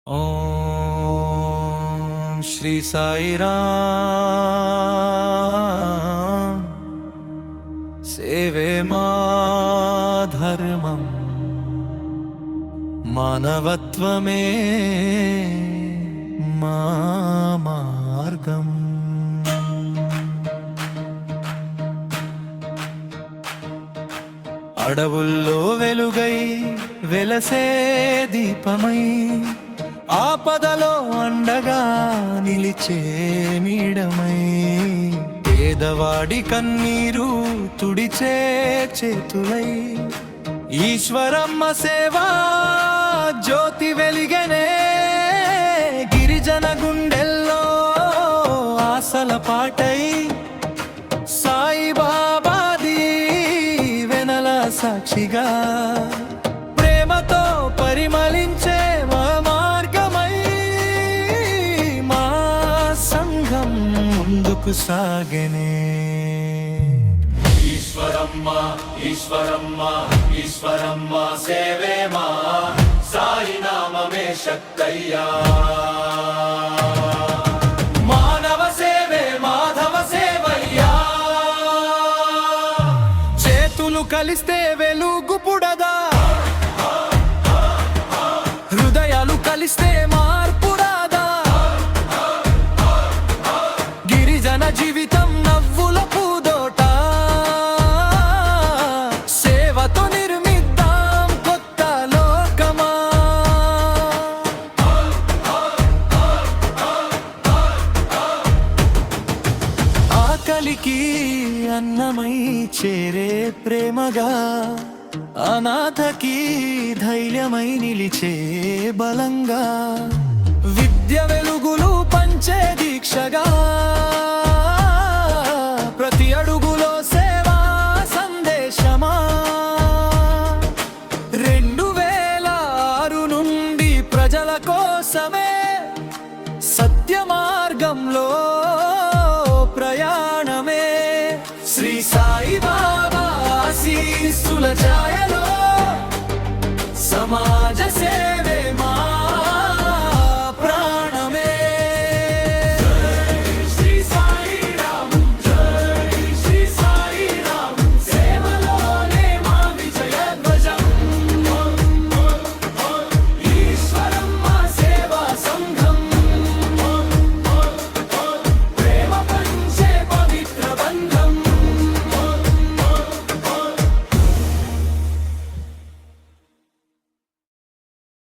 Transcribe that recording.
ఓం శ్రీ సాయిరాం సేవే మా ధర్మం మానవత్వమే మా మార్గం. అడవుల్లో వెలుగై వెలసే దీపమై ఆపదలో అండగా నిలిచే నీడమై పేదవాడి కన్నీరు తుడిచే చేతులై ఈశ్వరమ్మ సేవా జ్యోతి వెలిగనే గిరిజన గుండెల్లో ఆశల పాటై సాయిబాబాది వెనల సాక్షిగా ప్రేమతో పరిమళించే మా మార్గమై మా సంఘం ముందుకు సాగెనే. ఈశ్వరమ్మ ఈశ్వరమ్మ ఈశ్వరమ్మ సేవే మా సాయి నామమే శక్తయ్యా. మానవ సేవే మాధవ సేవయ్యా. చేతులు కలిస్తే వెలుగు పుడదా, హృదయాలు కలిస్తే మార్పు రాదా, గిరిజన జీవితం నవ్వుల పూదోట సేవతో నిర్మిద్దాం కొత్త లోకమా. ఆకలికి అన్నమై చేరే ప్రేమగా అనాథకి ధైర్యమై నిలిచే బలంగా విద్య వెలుగులు పంచే దీక్షగా ప్రతి అడుగులో సేవా సందేశమా. 2006 నుండి ప్రజల కోసమే సత్య మార్గంలో ప్రయాణమే శ్రీ సాయిబాబా ఆశీస్సుల ఛాయలో సమాజ